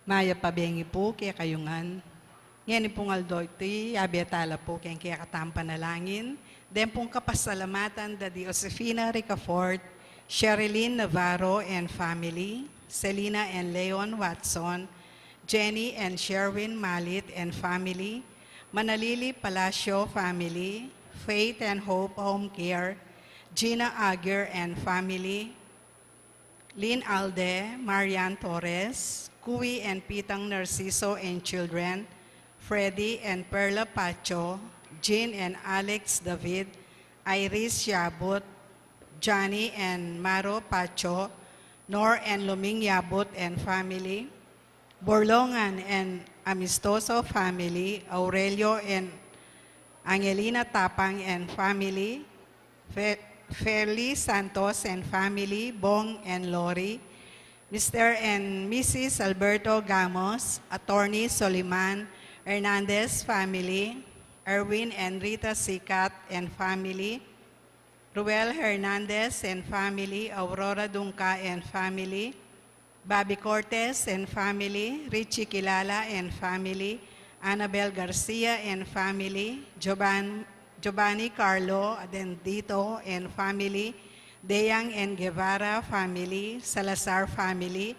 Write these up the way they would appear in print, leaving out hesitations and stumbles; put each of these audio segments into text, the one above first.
Maya pabengi po kaya kayungan. Ngayon pong aldoy abetala po kaya katampa na langin. Den pong kapasalamatan da Josefina Ricafort, Sherilyn Navarro and family, Selena and Leon Watson, Jenny and Sherwin Malit and family, Manalili Palacio family, Faith and Hope Home Care, Gina Aguirre and family, Lynn Alde, Marian Torres, Kui and Pitang Narciso and children, Freddy and Perla Pacho, Jean and Alex David, Iris Yabut, Johnny and Maro Pacho, Nor and Luming Yabut and family, Borlongan and Amistoso family, Aurelio and Angelina Tapang and family, Feli Santos and family, Bong and Lori, Mr. and Mrs. Alberto Gamos, Attorney Soliman Hernandez family, Erwin and Rita Sicat and family, Ruel Hernandez and family, Aurora Dunca and family, Bobby Cortez and family, Richie Kilala and family, Annabel Garcia and family, Giovanni Carlo Adendito and family, Deyang and Guevara family, Salazar family,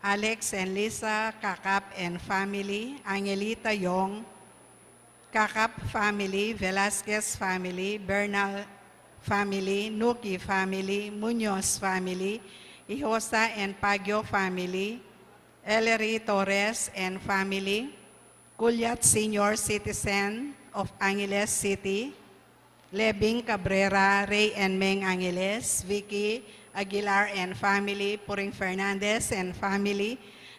Alex and Lisa Kakap and family, Angelita Yong, Kakap family, Velasquez family, Bernal family, Nuki family, Munoz family, Ihosa and Pagyo family, Ellery Torres and family, Culyat Senior Citizen of Angeles City, Lebing Cabrera, Ray and Meng Angeles, Vicky Aguilar and family, Puring Fernandez and family,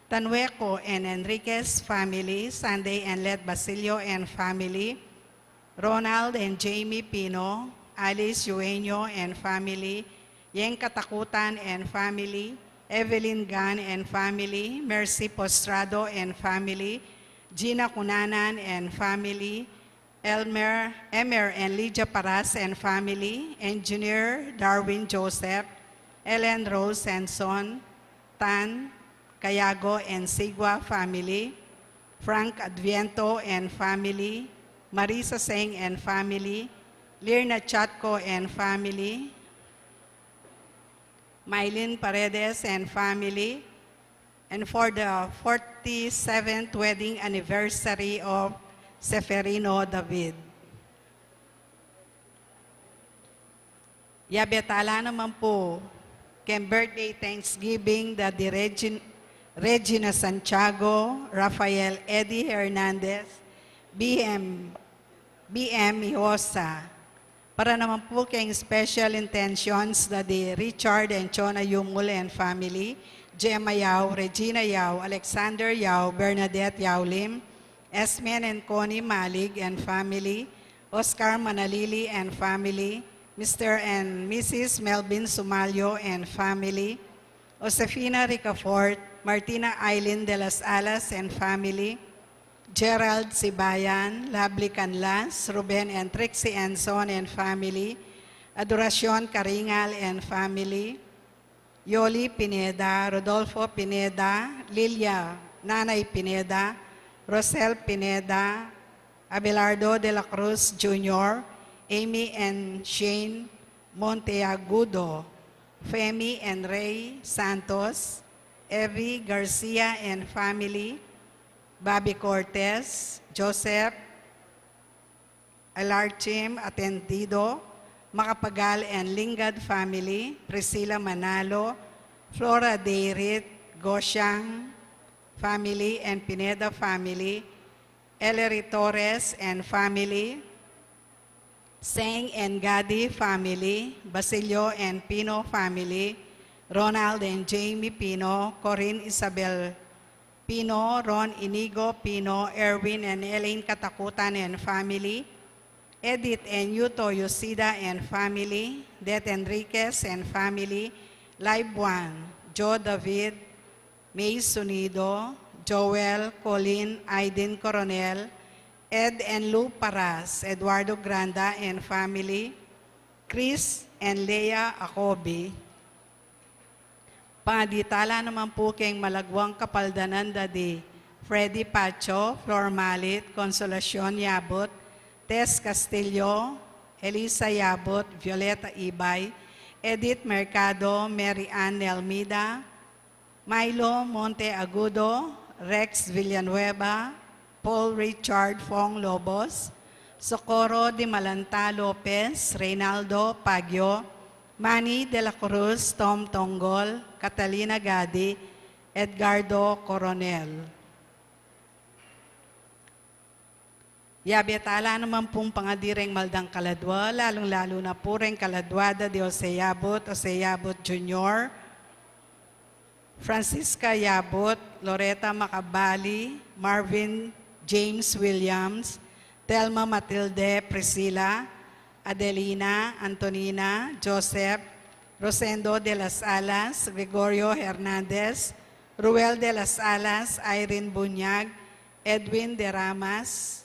Tanueco and Enriquez family, Sunday and Let Basilio and family, Ronald and Jamie Pino, Alice Eugenio and family, Yeng Katakutan and family, Evelyn Gan and family, Mercy Postrado and family, Gina Cunanan and family, Emer and Lydia Paras and family, Engineer Darwin Joseph, Ellen Rose and Son, Tan, Cayago and Sigua family, Frank Adviento and family, Marisa Seng and family, Lirna Chatko and family, Mylene Paredes and family, and for the 47th wedding anniversary of Seferino David. Yabetala naman po, kay birthday Thanksgiving da di Regina Santiago, Rafael Eddie Hernandez, BM Iosa. Para naman po kayong special intentions da di Richard and Chona Yumul and family, Gemma Yao, Regina Yao, Alexander Yao, Bernadette Yao Lim, Esmen and Connie Malig and family, Oscar Manalili and family, Mr. and Mrs. Melvin Sumalio and family, Josefina Ricafort, Martina Aileen de las Alas and family, Gerald Sibayan, Lovely Canlas, Ruben and Trixie Anson and family, Adoracion Karingal and family, Yoli Pineda, Rodolfo Pineda, Lilia Nanay Pineda, Rosel Pineda, Abelardo de la Cruz Jr., Amy and Shane Monteagudo, Femi and Ray Santos, Evie Garcia and family, Bobby Cortez, Joseph Alarchim Atendido, Makapagal and Lingad family, Priscilla Manalo, Flora Deirit, Gosyang family and Pineda family, Ellery Torres and family, Seng and Gadi family, Basilio and Pino family, Ronald and Jamie Pino, Corinne Isabel Pino, Ron Inigo Pino, Erwin and Elaine Katakutan and family, Edith and Yuto Yosida and family, Det Enriquez and family, Live One, Joe David, May Sunido, Joel, Colin, Aiden Coronel, Ed and Lou Paras, Eduardo Granda and family, Chris and Leah Akobi. Pangaditala naman po kayong malagwang kapaldanan dadi Freddy Pacho, Flor Malit, Consolacion Yabot, Tess Castillo, Elisa Yabot, Violeta Ibay, Edith Mercado, Mary Ann Nelmida, Milo Monte Agudo, Rex Villanueva, Paul Richard Fong Lobos, Socorro de Malanta Lopez, Reynaldo Pagyo, Manny de la Cruz, Tom Tonggol, Catalina Gadi, Edgardo Coronel. Yabetala naman pong pangadireng maldang kaladwa, lalong-lalo na po rin kaladwada de Oseyabot Jr., Francisca Yabot, Loretta Macabali, Marvin James Williams, Telma Matilde Priscilla, Adelina, Antonina, Joseph, Rosendo de las Alas, Gregorio Hernandez, Ruel de las Alas, Irene Bunyag, Edwin de Ramas,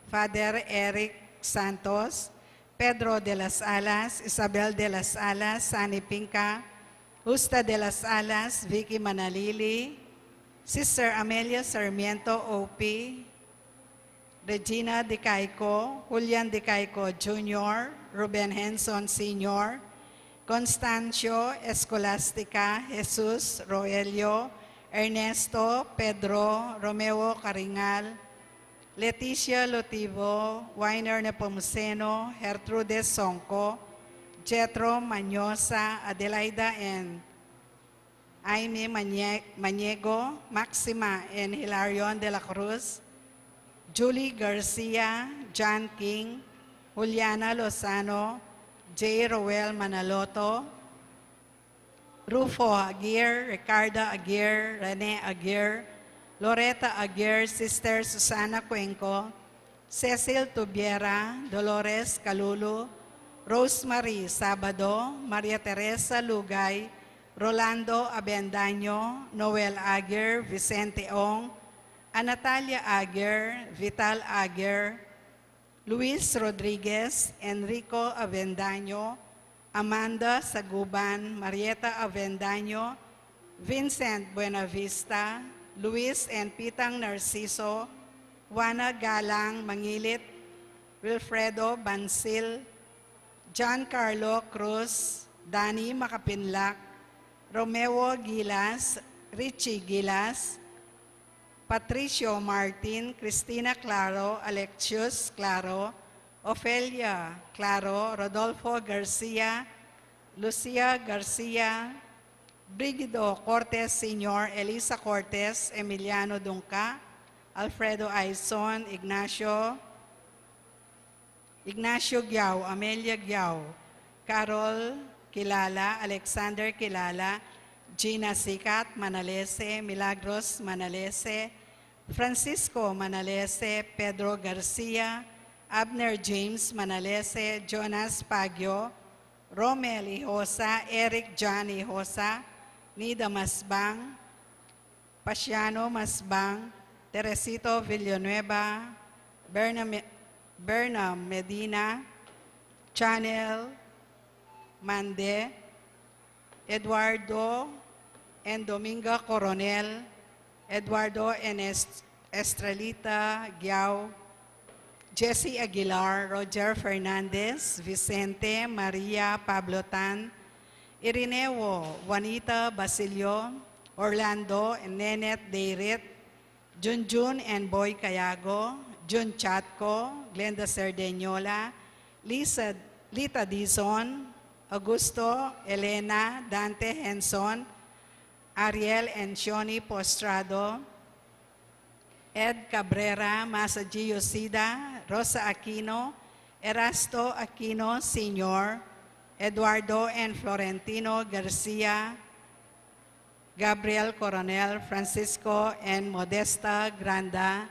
Father Eric Santos, Pedro de las Alas, Isabel de las Alas, Sani Pinca, Justa de las Alas, Vicky Manalili, Sister Amelia Sarmiento OP, Regina De Caico, Julian De Caico Jr., Ruben Henson Sr., Constancio Escolastica, Jesus Roelio, Ernesto Pedro, Romeo Caringal, Leticia Lotivo, Weiner Nepomuceno, Gertrude Sonco, Jetro Mañosa, Adelaida and Aimee Maniego, Maxima and Hilarion de la Cruz, Julie Garcia, John King, Juliana Lozano, J. Roel Manaloto, Rufo Aguirre, Ricardo Aguirre, Rene Aguirre, Loretta Aguirre, Sister Susana Cuenco, Cecil Tubiera, Dolores Calulu, Rosemary Sabado, Maria Teresa Lugay, Rolando Abendaño, Noel Aguirre, Vicente Ong, Anatalia Aguirre, Vital Aguirre, Luis Rodriguez, Enrico Avendaño, Amanda Saguban, Marieta Avendaño, Vincent Buenavista, Luis and Pitang Narciso, Juana Galang Mangilit, Wilfredo Bansil, John Carlo Cruz, Danny Makapinlak, Romeo Gilas, Richie Gilas, Patricio Martin, Cristina Claro, Alexius Claro, Ofelia Claro, Rodolfo Garcia, Lucia Garcia, Brigido Cortez Sr., Elisa Cortez, Emiliano Dunca, Alfredo Aizon, Ignacio Giao, Amelia Giao, Carol Kilala, Alexander Kilala, Gina Sikat Manalese, Milagros Manalese, Francisco Manalese, Pedro Garcia, Abner James Manalese, Jonas Pagyo, Romel Ihosa, Eric John Ihosa, Nida Masbang, Pasiano Masbang, Teresito Villanueva, Berna Medina, Chanel Mande, Eduardo and Dominga Coronel, Eduardo and Estrelita Giao, Jesse Aguilar, Roger Fernandez, Vicente Maria Pablo Tan, Irineo Juanita Basilio, Orlando and Nenet Deirit, Junjun and Boy Cayago, Jun Chatco, Glenda Cerdeñola, Lita Dizon, Augusto, Elena, Dante Henson, Ariel and Shoni Postrado, Ed Cabrera, Masa Gio Sida, Rosa Aquino, Erasto Aquino Sr., Eduardo and Florentino Garcia, Gabriel Coronel, Francisco and Modesta Granda,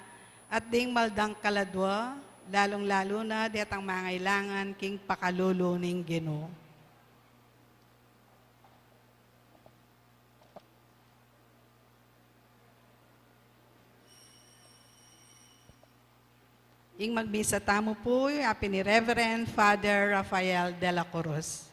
at ding maldang kaladwa, lalong-lalo na detang mangailangan king pakaluluning Ginoo. Ing magbisa tamo po, api ni Reverend Father Rafael de la Cruz.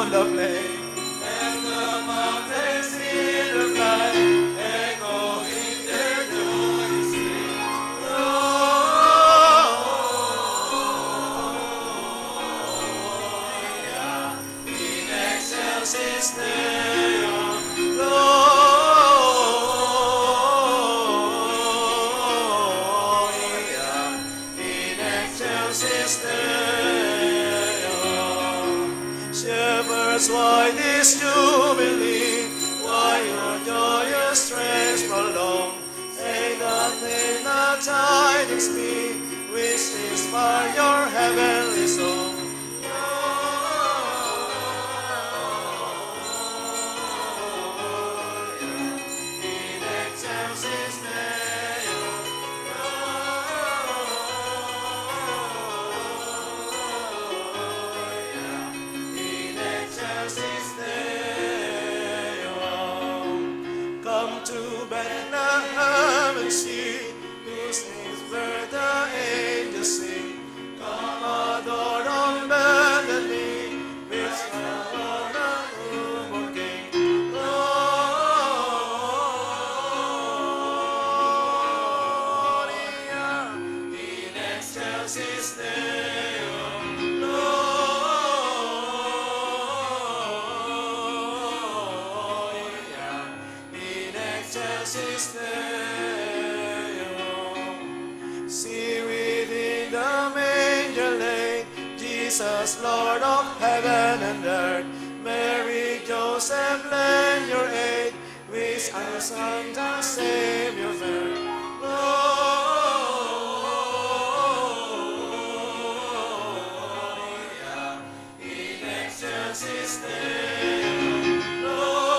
on the plain, and the mountains in reply, echoing their joyous sing. Gloria in excelsis Deo. Gloria in excelsis Deo. Shepherds, why this jubilee? Why your joyous strains prolong? Say that they the tidings be, which inspire your heavenly song. In excelsis Deo. In excelsis Deo. Come to Bethlehem and see, whose name's birth the angels sing. Come adore on bended knee, which adore the newborn King. Gloria in excelsis Deo. Gloria in excelsis Deo. See within the manger laid Jesus, Lord of heaven and earth. Mary, Joseph, lend your aid, which our Son the Savior birth. Gloria in excelsis Deo. Gloria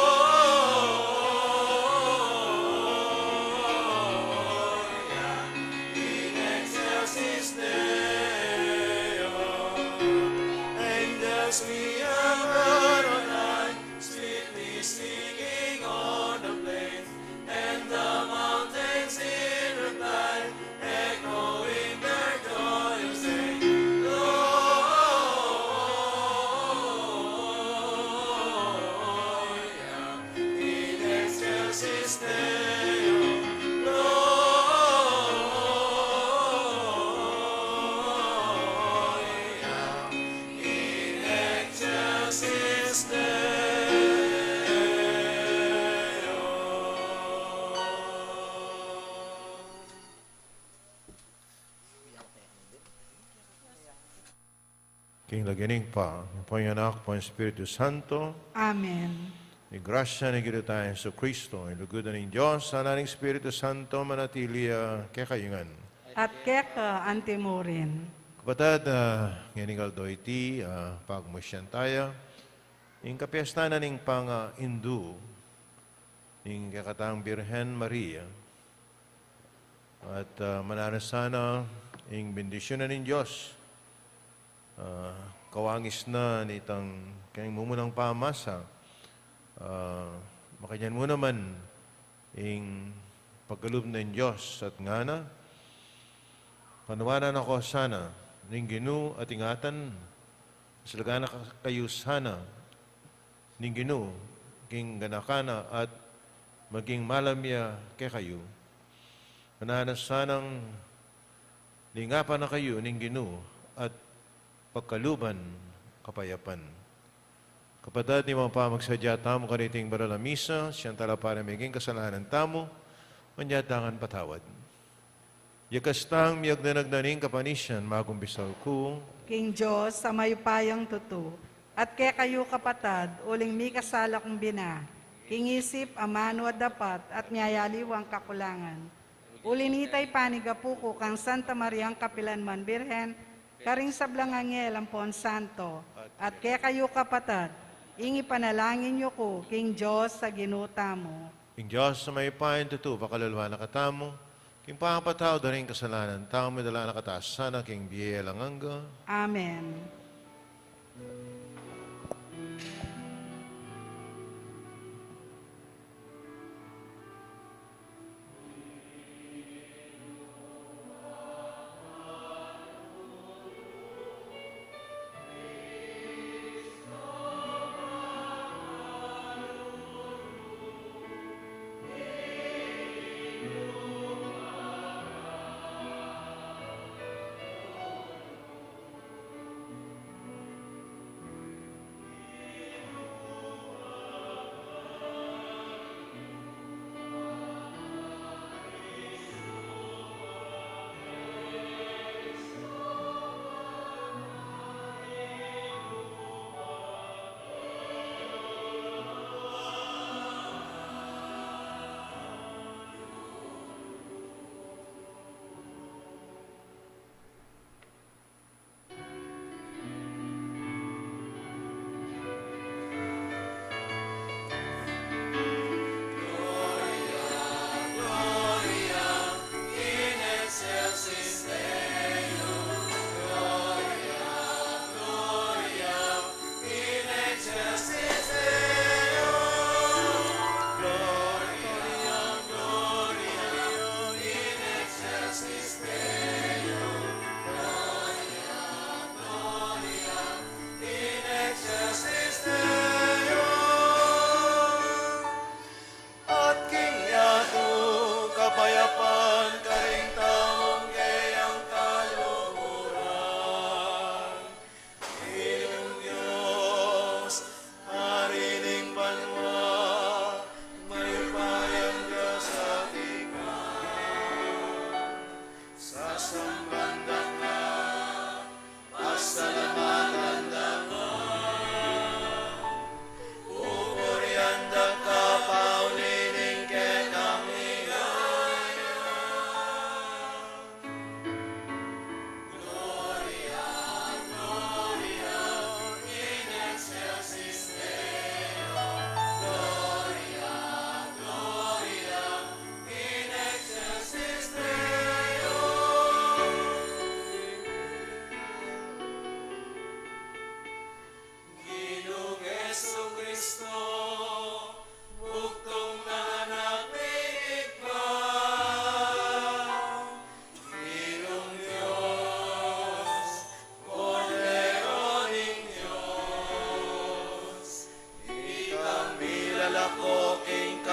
in excelsis Deo. Angels we have heard on high, sweetly singing on the plains, and the mountains in reply, echoing their joyous sing. Gloria in excelsis Deo. Gloria in excelsis Deo. King lagining pa, po yung anak, po yung Espiritu Santo, Amen. ni grasya ni Gito tayo sa Kristo, ilugudan ng Diyos, sa naning Espiritu Santo, manatili kay kayungan. At keka antimurin. Kapatid, ngayon aldo iti, pagmusyan tayo, yung kapiesta na ning pang Hindu, yung kakatang Birhen Maria, at mananasana yung bendisyon na ng Diyos, kawangis na nitang kayong mumunang pamasa, makanyan mo naman yung pagkaloob ng Diyos at nga na, panawanan ako sana ng Ginu at ingatan, salagana kayo sana ng Ginu, king ganakana at maging malamya kay kayo. Mananas sanang lingapan na kayo ng Ginu at pagkaluban kapayapan. Kapatid, ni mga pamagsadya tamo kaniting baral na misa, siyang tala para maging kasalanan tamo, manyatangan patawad. Yakastang miyag na nagnaning kapanisyan, magumbisaw ko, King Diyos, sa mayupayang tutu, at kaya kayo kapatad, uling mi kasala kong bina, King isip, amano at dapat, at niyayaliwang kakulangan. Ulinitay panigapuko kang Santa Mariang Kapilanman Birhen, karing sablang angel ang Pon Santo, at kaya kayo kapatad, ingi panalangin niyo ko, King Diyos, sa ginuta mo. King Diyos sa may payan tutu, pakalulwa na katamo, King pangapataw da rin kasalanan, tao may dala na kataas sana, King biyaya lang hangga. Amen.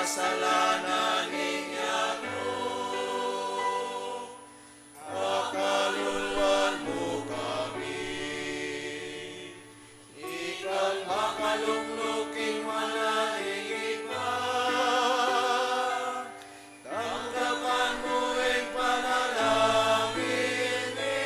kasalanan ninyago. Pakaluluan mo kami, ikang makalukluking manahimik pa. Tanggapan mo ang panalangin ni.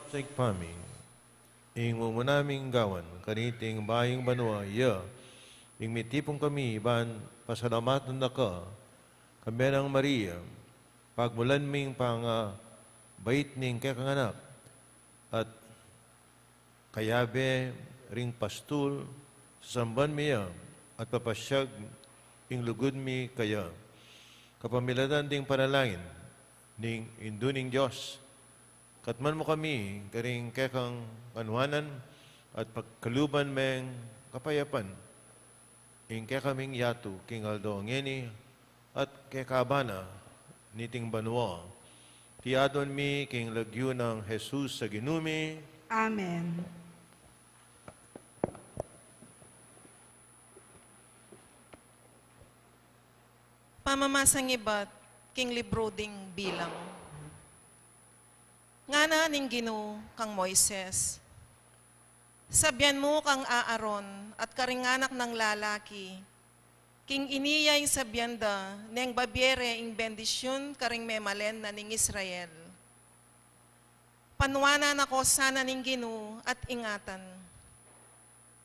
Sa ikpami, ing umunaming gawan, kaniting baying banwa, iya, ing mitipong kami, iban, pasalamatan na ka, kami ng Maria, pagmulan ming pang bait ning kakanganak, at kayabe ring pastul, sasamban miya, at papasyag, ing lugod mi kaya, kapamiladan ding panalangin, ning induning Diyos, katman mo kami, karing kekang kanwanan at pagkaluban meng kapayapan. Ing kekaming yatu, king Aldo ngeni, at kekabana, niting banwa. Tiadon mi, king lagyo ng Jesus sa ginumi. Amen. Pamamasang iba't king libro ding bilang. Nga na ning Ginoo kang Moises. Sabyan mo kang Aaron at karinganak ng lalaki. King iniyay sabyanda neng babiere ing bendisyon karing memalen na ning Israel. Panwana na ko sana ning Ginoo at ingatan.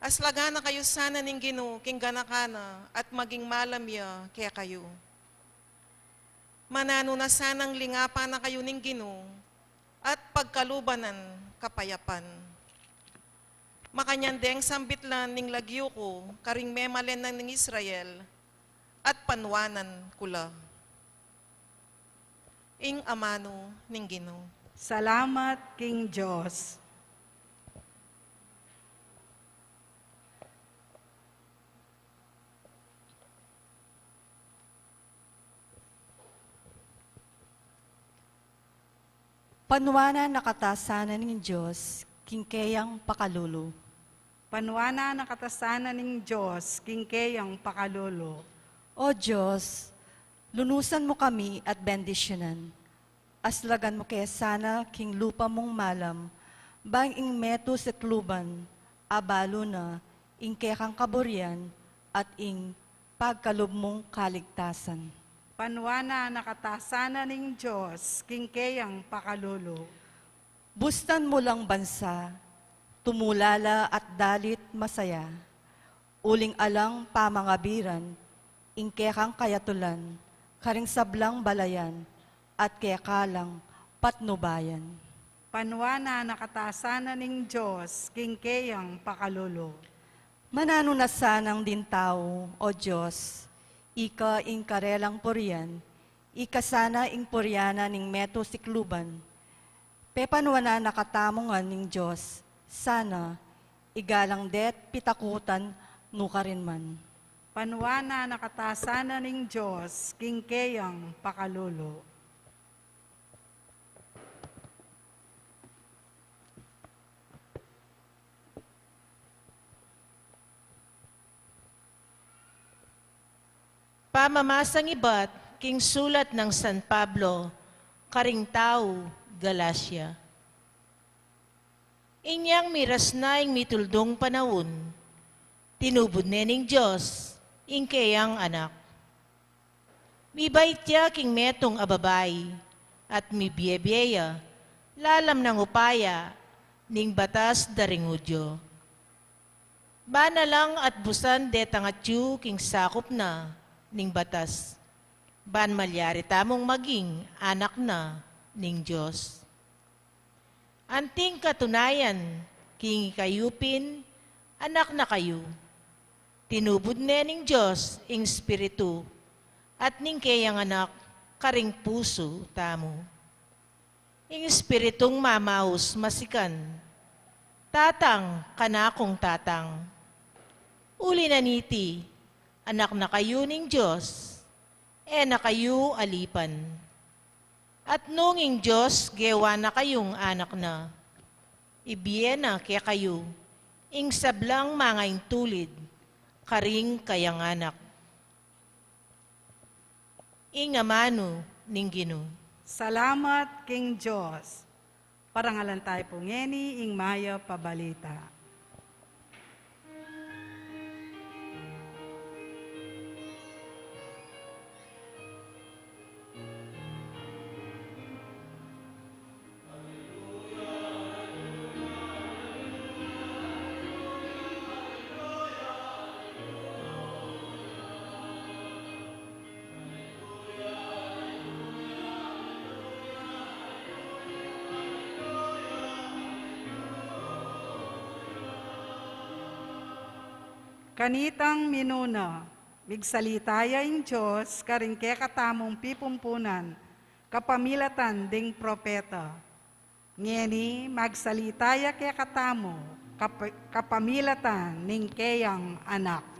Aslaga na kayo sana ning Ginoo king ganakana at maging malamya kaya kayo. Manano na sanang lingapa na kayo ning Ginoo at pagkalubanan kapayapan. Makanyandeng sambitlan ning lagyo ko, karing memalen na ning Israel, at panwanan kula. Ing amano ning Ginoo. Salamat, King Diyos. Panwana nakatasanan ng Diyos, kingkeyang pakalulo. Panwana na katasanan ng Diyos, kingkeyang pakalulo. O Diyos, lunusan mo kami at bendisyonan. Aslagan mo kaya sana king lupa mong malam, bang ing meto sa kluban, abalo na, ing kekang kaburian, at ing pagkalob mong kaligtasan. Panwana na katasanan ng Diyos, kingkeyang pakalulo. Bustan mo lang bansa, tumulala at dalit masaya, uling alang pamangabiran, ingkekang kayatulan, karing sablang balayan, at kekalang patnubayan. Panwana na katasanan ng Diyos, kingkeyang pakalulo. Manano na sanang din tao, O Diyos, ika ing karelang purian, ika sana ing puryana ning meto sikluban, pepanwana nakatamongan ning Diyos, sana igalang det pitakutan nukarin man. Panuana nakatasana ning Diyos, kingkeyang pakalulo. Pamamasang iba't king sulat ng San Pablo, karing tao, Galacia. Inyang miras na ing mituldong panahon, tinubod nening Diyos, ingkeyang anak. Mibait ya king metong ababay, at mibiyebyeya, lalam ng upaya, ning batas daring udyo. Bana lang at busan detangatyu king sakop na, ning batas. Ban malyari tamong maging anak na ning Diyos. Anting katunayan, king kayupin, anak na kayo. Tinubod ning Diyos ing spiritu, at ning kayang anak, karing puso tamo. Ing spiritong mamaus masikan, tatang kanakong tatang. Uli na niti, anak na kayo ning Diyos, na kayo alipan. At nunging Diyos, gewa na kayong anak na, ibiyena kaya kayo, ing sablang mga tulid, karing kayang anak. Ing amano ning Ginoo. Salamat, King Diyos. Parangalan tayo po ngeni, ing maya pabalita. Kanitang minuna, migsalitaya ing Diyos, karing katamong pipumpunan, kapamilatan ding propeta. Ngeni, magsalitaya katamo, kapamilatan ning kayang anak.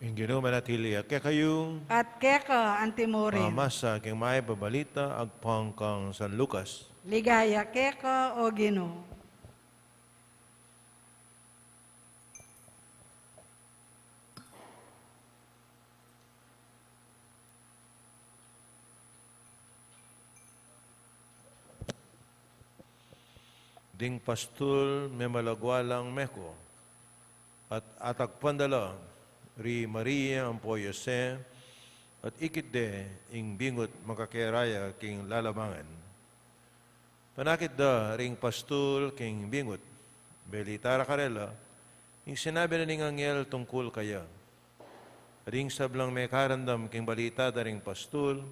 Ing Ginoo manatili kaya kayo, At keka antimorin, mamasa king may babalita, agpang kang San Lucas. ligaya keka o Ginoo. Ding pastul memalagwalang meko, at atak pandala, ri Maria ang po Yose, at ikit de ing bingot makakiraya king lalamangan. Panakit da ring pastul king bingot, belitara karela, ing sinabi na ning anghel tungkol kaya. Ring sablang may karandam king balita da ring pastul,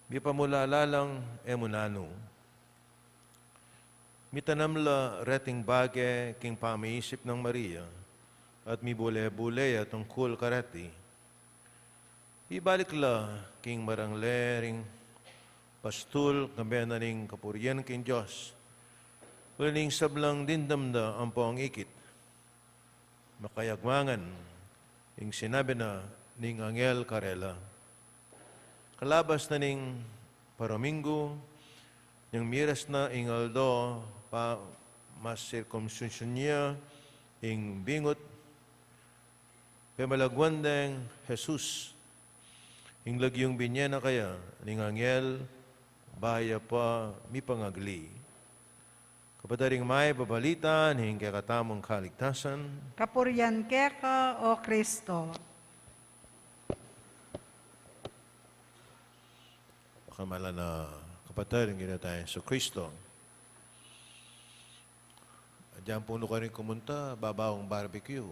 di pamulalalang emunano. Mitanamla reting bage king pamiisip ng Maria, at mibule-bule tungkol karati. Ibalikla king marangle ring pastul kambena ning kapurian king Diyos. Waling sablang dindamda ang poang ikit. Makayagmangan ing sinabi na ning Angel Karela. Kalabas na ning Paramingo, yung miras na ing aldo pa mas circumcision niya ing bingot pemalagwandeng Jesus ing lagyong binyena kaya ning anghel bahaya pa mi pangagli. Kapataring may babalita ning kakatamong kaligtasan, Kapurian keka o Kristo. kamala na kapataring ginatayin sa Kristo. Diyan puno ka rin kumunta, babawang barbecue.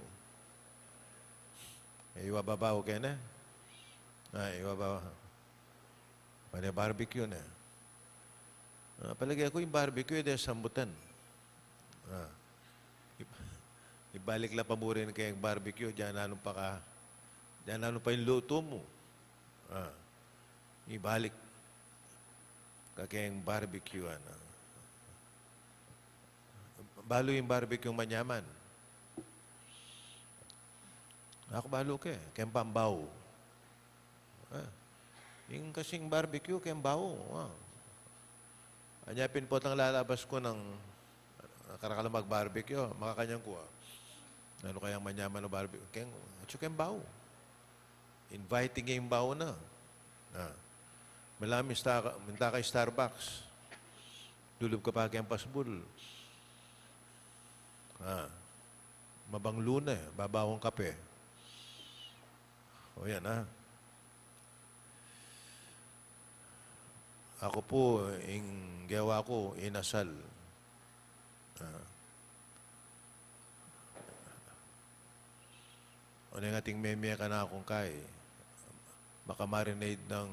Iwababaw kayo na. Iwabaw. Pwede barbecue na. Palagay ko yung barbecue dahil sambutan. Ah. Ibalik la pa mo rin kayong barbecue, diyan ano pa yung luto mo. Ibalik ka kayong barbecue. Balo yung barbecue manyaman. Ako balo ka kayong pambaw. Yung kasing barbecue, kayong bawo. Anyapin po tang lalabas ko ng karakalamag barbecue, makakanyang ko. Ano kayang manyaman na barbecue? Kayang bawo. Inviting yung bawo na. Malami minta kay Starbucks. Dulub ka pa kayang pasbul. Mabanglo na babawang kape. O yan Ako po, yung gawa ko, inasal. Ano yung ating meme ka na akong kay? Makamarinate ng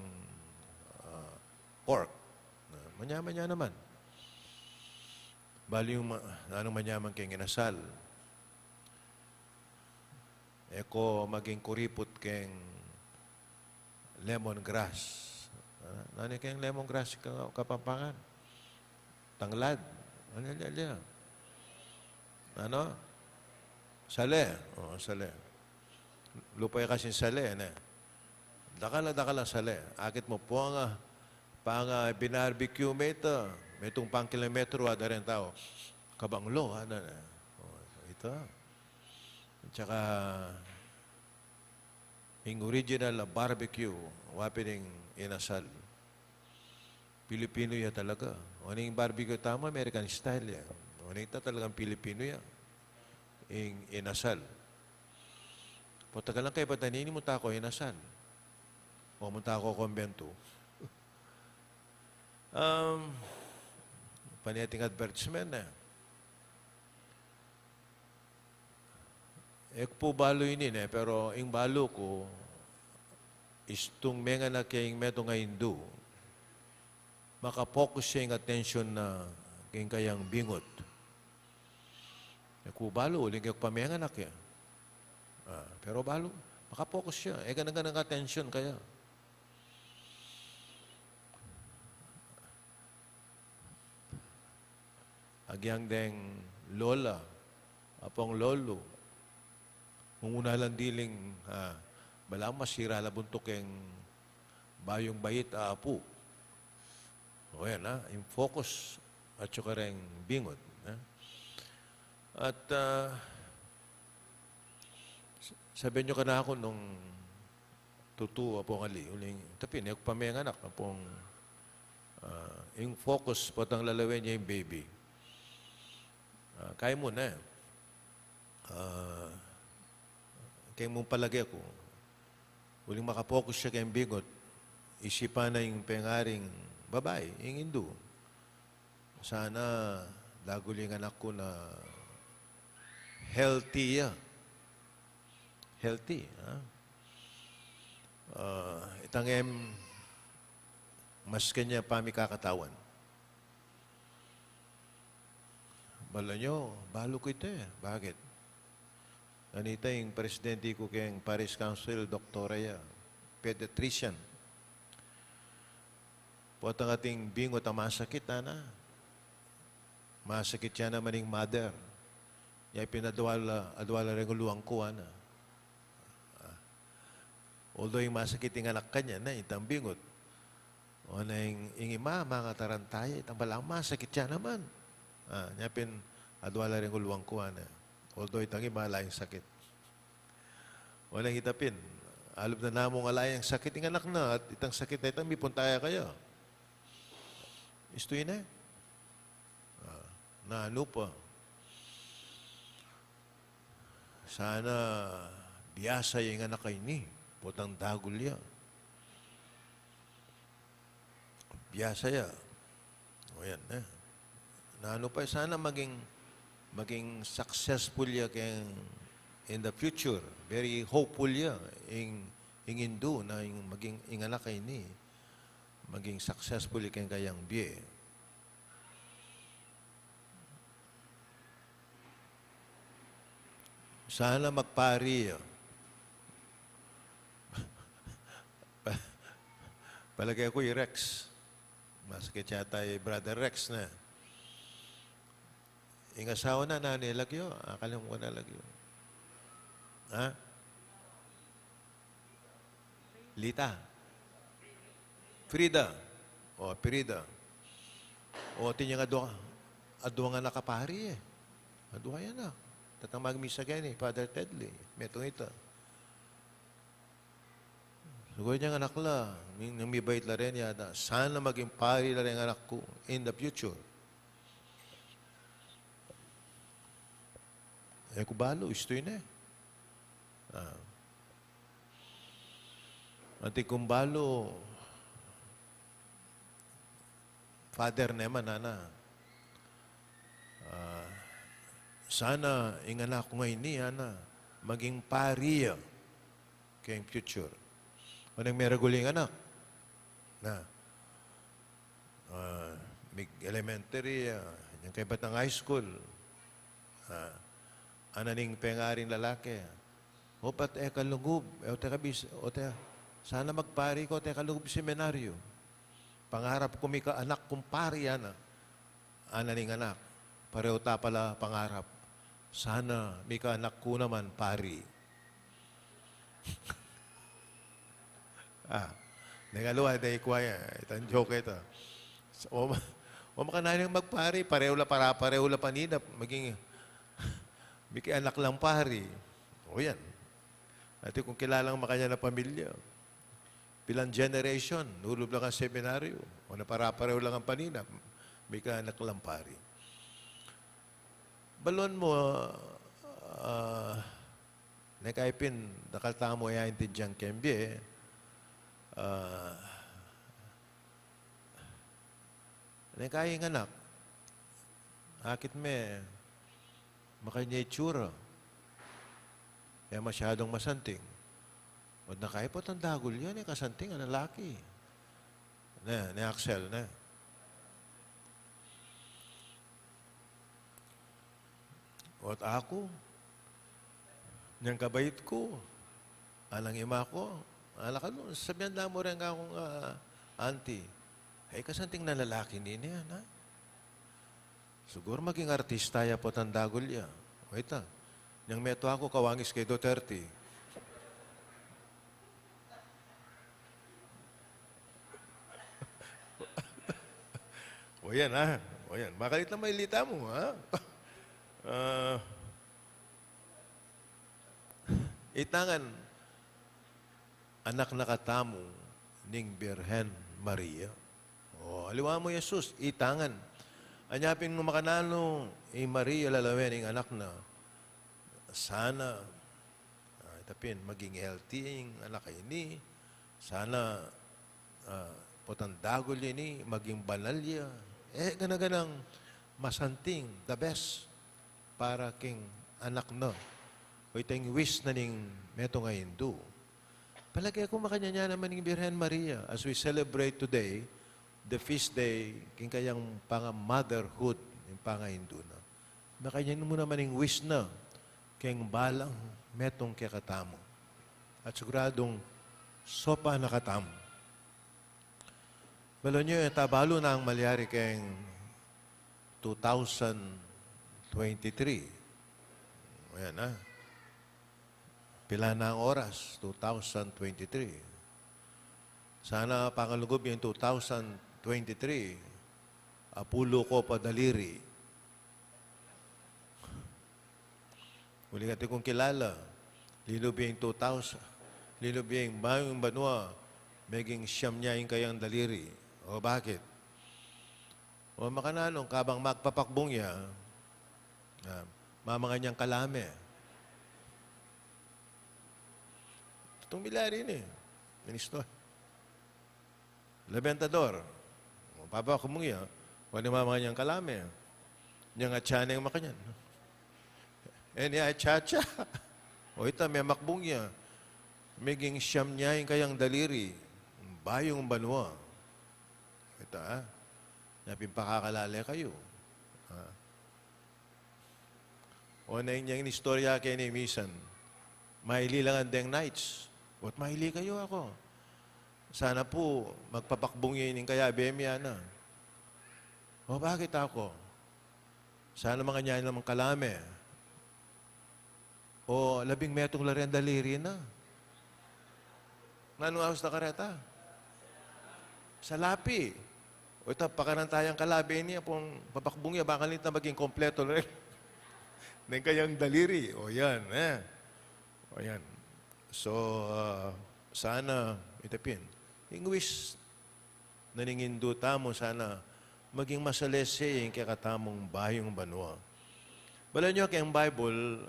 pork. Manyaman niya naman. Bali yung anong manyaman kayong inasal. Eko maging kuripot kayong lemongrass. Ano kayong lemongrass kapampangan? Tanglad. Ano? Sale. Sale. Lupay kasing sale. Dakala sale. Akit mo po pang binarbecue mo ito. May itong pang kilometro ada rin tao. Kabanglo. Ito. At saka yung original barbecue, wapining inasal. Pilipino ya talaga. Ano yung barbecue tama, American style yan. Ano yung talagang Pilipino yan. Yung inasal. Patagal lang kayo, patanini mo tako inasal. Pumunta ako kumbento. Paniating advertisement na. Po balo yun pero yung balo ko is itong mga na kayong meto nga Hindu, makapokus siya yung attention na kayang bingot. Po balo, uling kayo pamenga na kaya. Pero balo, makapokus siya. Ganang attention kaya. Agyang deng lola, apong lolo, munguna lang diling, balang masira la buntok yung bayong bayit aapu. O yan, yung focus at saka rin bingot. At sabihin nyo ka na ako nung tutuwa po ali, uling tapin, yung pamayang anak, apong yung focus, patang lalawin niya yung baby. Kaya mo na. Kaya mong palagi ako. Huling makapokus siya kayong bigot, isipan na yung pengaring babae, yung Hindu. Sana daguling anak ko na healthy. Healthy. Itangem mas kanya pami kakatawan. Bala nyo, balo ko ito Bakit? Anita yung presidente ko kayong Paris Council, Dr. Raya, pediatrician. Po ang ating bingot ang masakit, Masakit siya naman yung mother. Yung pinadwala rin uluang ko, Although yung masakit yung anak kanya itang bingot. O na yung ima, mga tarantaya, itang balang masakit siya naman. Nyapin, adwala rin uluang ko, Although itang ima, alayang sakit. Walang itapin. Alab na namong alayang sakit yung anak na at itang sakit na itang may puntaya kayo. Istuin na. Na ano pa. Sana biyasa yung anak kayo ni. Putang dagol ya. Biyasa ya. O yan na ano pa, sana maging successful ya kayong in the future. Very hopeful ya. Yung Hindu na yung maging anak kayo ni. Maging successful kayong kayang biye. Sana magpari. Palagay ko yung Rex. Masakit yata yung Brother Rex na. Yung asawa na nanilagyo. Akalim ko nalagyo. Ha? Lita. Frida. O, Frida. O, tinyang adwa nga nakapari eh. Adwa yan na. Tatang magmisa gani, Father Tedley. Metong ito. Siguro niyang anak la, nang may bait la rin yata, sana maging pari la rin ang anak ko in the future. Eh, kubalo, isto yun eh. Ati kumbalo, father naman, nana. Sana ang anak ko ngayon ni, ana, maging pari kayong future. Anong may raguling anak? Na. May elementary, yung kay batang high school. Ananing pengaring lalaki. O pat kalugub. O te kabis. O te, sana magpari ko te kalugub seminaryo. Pangarap ko may anak kong pari ana. Ananing anak. Pareho ta pala pangarap. Sana may anak ko naman pari. Nagaluwa, dahil kuwaya. Itang joke ito. O makanaling magpari, pareho la panina, maging, biki anak lang pari. O yan. At kung kilalang makanya na pamilya, bilang generation, nulog lang ang seminaryo, o pareho lang ang panina, biki anak lang pari. Balon mo, nakaipin, nakaltamo ya intindyang kembye, kayang anak, akit me, makanya itsura, kaya masyadong masanting. O nakaipot ang dagol yan, kasanting ang lalaki. Ni Axel, na. O at ako, niyang kabait ko, alang ima ko, alak ano, sabihan na mo rin akong auntie. Ay, kasanting na lalaki nini yan, ha? Siguro maging artista ya po tandagol ya. Wait ha. Niyang meto ako, kawangis kay Duterte. O yan, ha? O yan. Makalit na mailita mo, ha? Itangan, anak nakatamo ning Birhen Maria. O, aliwa mo, Jesus, itangan. Anyapin mo makanalo, Maria lalawen, anak na, sana, itapin, maging healthy ang anak ini, sana, potandagol ini, maging banalya. Ganaganang masanting, the best, para king anak na. O itang wish na ning meto nga Hindu. Palagi ako makanya naman ng Birhen Maria as we celebrate today the feast day king kayang panga-motherhood ng panga-Hindu na. Makanya mo naman ng wish na king balang metong kekatamo. At siguradong sopa nakatamo. Balo nyo, tabalo na ang malyari king 2023. Ayan na. Pila na ang oras? 2023. Sana pangalugob yung 2023. Apulo ko padaliri. Uli nga kong kilala. Lilob yung 2000. Lilob yung bayong banwa. Meging siyam niya yung kayang daliri. O bakit? O makananong kabang magpapakbong niya, mamanga niyang kalame. Itong milari ni, ministro. Labentador. Papa ko mong iya, wala mamanga niyang kalame. Niyang atsana yung makanyan. Niya atsacha. O ito, may makbong niya. Meging siyam niya yung kayang daliri. Bayong banwa. Ito, ha? Napin pakakalala kayo. O O na yung istorya kay ni Misan. Maili lang ang deng nights. What maili kayo ako? Sana po magpapakbungin yung kaya Bemya na. O bakit ako? Sana mga niya naman kalame. O 10 metong larian daliri na. Anong awas na kareta? Sa lapi. O ito, pakarantayang kalabi niya pong papakbungya, baka na maging kompleto rin. Nang kayang daliri. O yan, O yan. So, sana itapin. English, naningindo tamo sana maging masalese yung kakatamong bayong banwa. Bala nyo kayang Bible,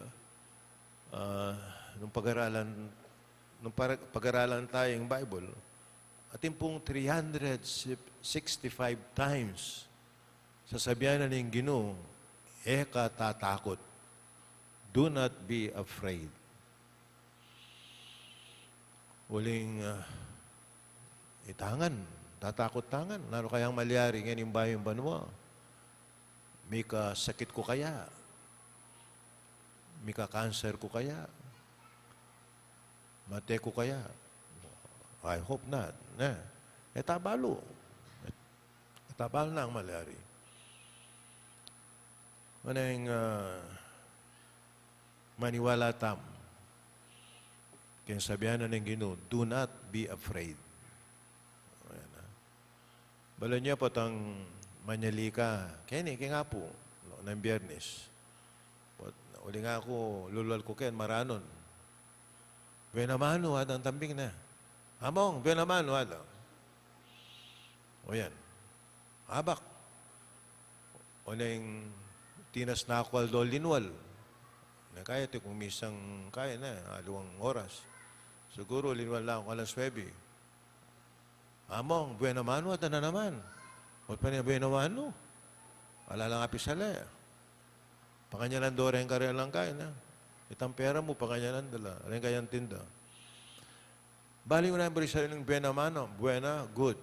nung pag-aralan tayong Bible, atin pong 365 times sasabihan na ng Ginoo, eka tatakot. Do not be afraid. Uling itangan, tatakot tangan. Naro kayang malyari ngayon yung bayong banwa. May sakit ko kaya? May cancer ko kaya? Mate ko kaya? I hope not. Tabalo. Tabalo na ang malyari. Manang maniwala tam. Kaya sabihan na ng Ginoo, do not be afraid. Ayan, bala niya po tang manyalika. Kaya nga po, ng Biyernes. Uli nga ako, lulal ko kayan, maranon. Buenamano, ang tambing na. Among, buenamano, O yan. Abak. O na yung tinas na akwal do linwal. Na kaya ito kung misang kaya na, 2 oras. Siguro linwal lang ako alas 9. Among, buenamano, at na naman. O pa niya buenamano. Wala lang apisala. Pakanyanan do rin ka rin lang kaya na. Itang pera mo, pakanyanan dala. Rin kayang tinda. Bali mo na yung barisa ng buenamano. Buena, good.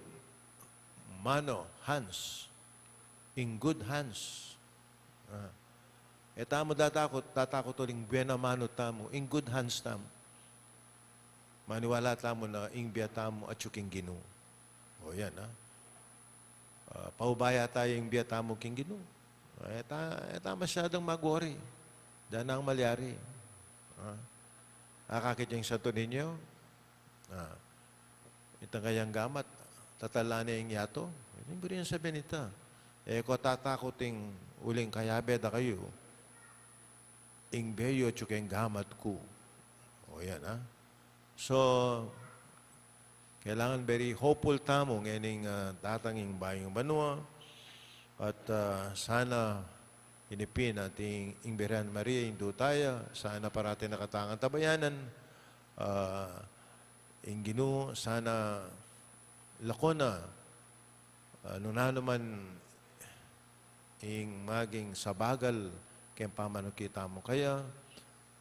Mano, hands. In good hands. Tamo tatakot uling buenamano tamo. In good hands tamo. Maniwala tamo na ingbiya tamo at yuking Ginoo. O yan, paubaya tayo ingbiya tamo king Ginoo. Eta masyadong mag-worry. Diyan ang malyari. Akakit yung sato ninyo. Itang kayang gamat. Tatalane yung yato. Hindi ko rin sabihin ito. Ko tatakoting uling kayabeda kayo. Ingbeyo tsukeng gamat ko. O yan, So, kailangan very hopeful tamo ngayon tatanging bayong banwa. At sana inipin nating Ingberan Maria, Indutaya, sana parati nakatangan tabayanan. Ginoo, sana lakona, nung naman ing maging sabagal kayang pamanukita mo. Kaya,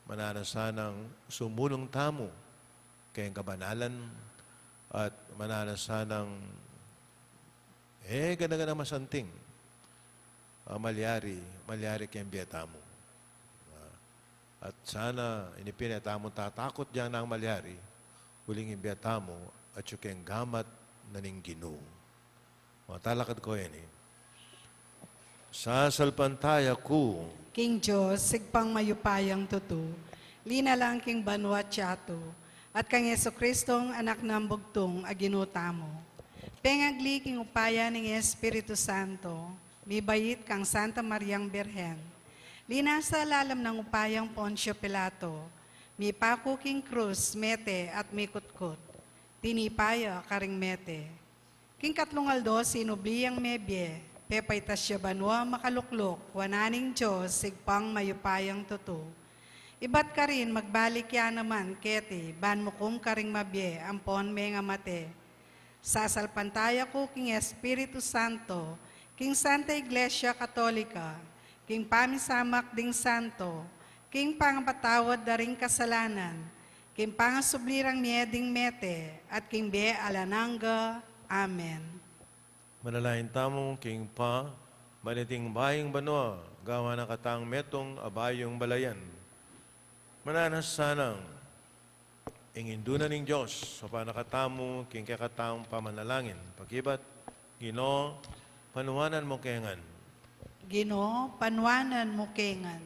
mananasanang sumulong tamo kayang kabanalan at mananasanang ganda-ganda masanting malyari kayang biyata mo. At sana inipinata mo tatakot diyan ng malyari huling ibiyata mo at yung kayang gamat na ning Ginoo. Talakad ko yan Sasalpantaya ko King Diyos, sigpang mayupayang tutu, lina lang king banwa tiyato, at kang Yeso Kristong anak ng bugtong aginuta mo. Pengagli king upaya ng Espiritu Santo, may bayit kang Santa Mariang Birhen. Lina sa lalam ng upayang Poncio Pilato, may pako king krus, mete at may kutkot. Tinipaya karing mete. King katlungaldo sinubliyang mebye, pepay tasya banwa makaluklok, wananing Diyos, sigpang mayupayang tutu. Ibat ka rin, magbalik yan naman, kete, ban mo kong karing mabye, ampon may nga mate. Sasalpantaya ko, King Espiritu Santo, King Santa Iglesia Katolika, King Pamisamak ding Santo, King Pangapatawad daring kasalanan, King Pangasublirang mieding mete, at King Be Alananga. Amen. manalahin tamong king pa, maniting baying banwa, gawa ng katang metong abayong balayan. Mananas sanang ingindunan ng Diyos sa panakatamo king kakatang pamanalangin. Pagibat, Ginoo, panuwanan mo kengan. Ginoo, panwanan mo kengan.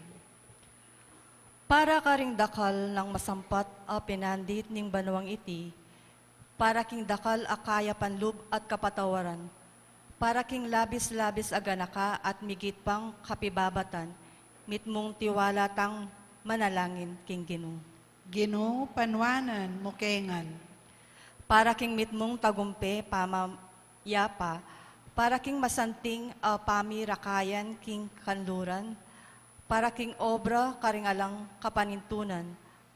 Para karing dakal ng masampat a pinandit ning banwang iti, para king dakal a kaya panlub at kapatawaran, para king labis-labis aganaka at migit pang kapibabatan, mitmong tiwala tang manalangin king Ginoo. Ginoo, panwanan mo kengan. Para king mitmong tagumpe pamayapa, para king masanting pamirakayan king kanluran, para king obra karingalang kapanintunan,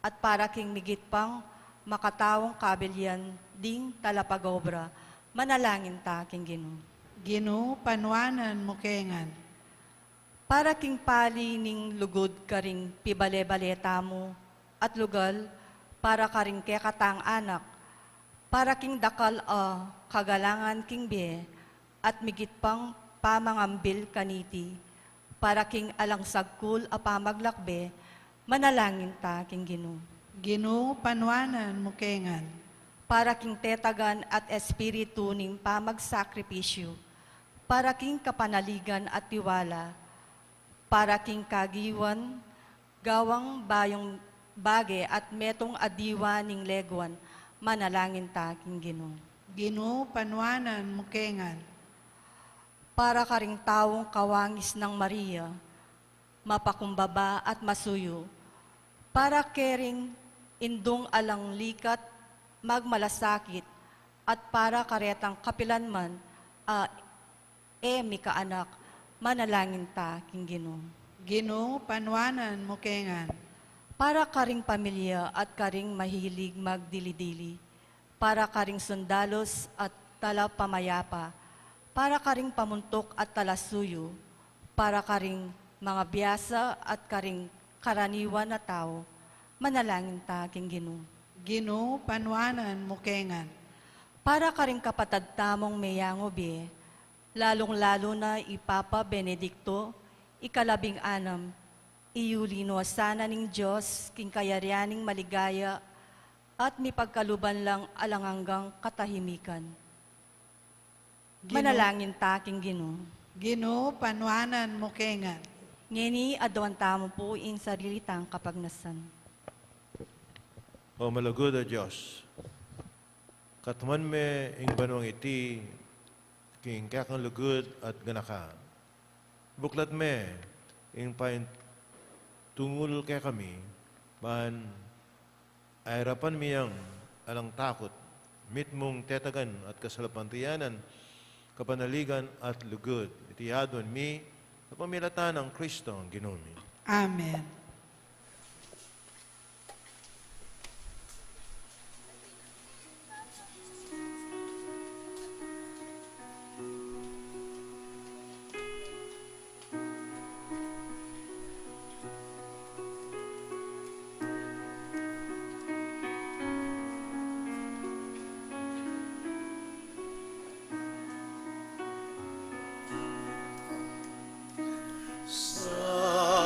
at para king migit pang makatawang kabilyan ding talapagobra, manalangin ta king Ginoo. Ginoo, panwanan mo kengan. Para king pali ning lugod karing pibale-baleta mo, at lugal para karing kekatang anak, para king dakal kagalangan king biye, at migit pang pamangambil kaniti, para king alang sagkul a pamaglakbe, manalangin ta king Ginoo. Ginoo, panwanan mo kengan. Para king tetagan at espiritu ning pamagsakripisyo, para king kapanaligan at tiwala, para king kagiwan, gawang bayong bage at metong adiwa ning legwan, manalangin ta king Ginoo. Ginoo, panwanan mo kengan. Para karing tawong kawangis ng Maria, mapakumbaba at masuyo, para kering indong alang likat, magmalasakit, at para karetang kapilanman, mika anak, manalangin ta king Ginoo. Ginoo, panwanan mo kengan. Para karing pamilya at karing mahilig magdili-dili, para karing sundalos at tala pamayapa, para karing pamuntok at talasuyo, para karing mga biyasa at karing karaniwan na tao, manalangin ta king Ginoo. Ginoo, panwanan mo kengan. Para karing kapatad tamong mayangobi, lalong-lalo na Ipapa Benedicto, ika-16, iulino sana ning Diyos, king kayarianing maligaya, at mipagkaluban lang alanganggang katahimikan. Manalangin ta king Ginoo. Ginoo, panwanan mo kengan. Ngeni adwan tamo po in sarili tang kapagnasan. O malagod a Diyos, katuman me ing banwang iti, king kakang lugod at ganaka. Buklat me ing pain tungul kay kami, man ayrapan miyang alang takot, mitmong tetagan at kasalapantiyanan, kapanaligan at lugod. Itiyadon mi, sa pamilatan ng Kristo ang Ginoo mi. Amen. Silent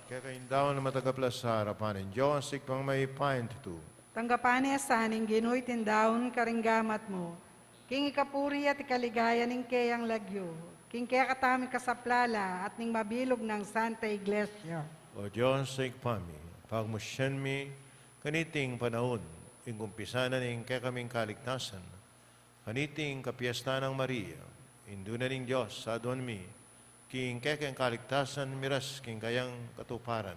kaya kaindaw na matagaplas sa harapan ng Diyos, ikpang may pain tu. Tanggapan niya saning ginuy tindaon karinggamat mo. King ikapuri at ikaligaya ning kayang lagyo. King kaya katami kasaplala at ning mabilog ng Santa Iglesia. O Diyos sa ikpami, pagmusyan mi, kaniting panahon, ingumpisanan ning kaya kaming kaligtasan, kaniting kapiesta ng Maria, indunan ning Diyos sa adon mi, king kaya kayang kaligtasan miras king kayang katuparan,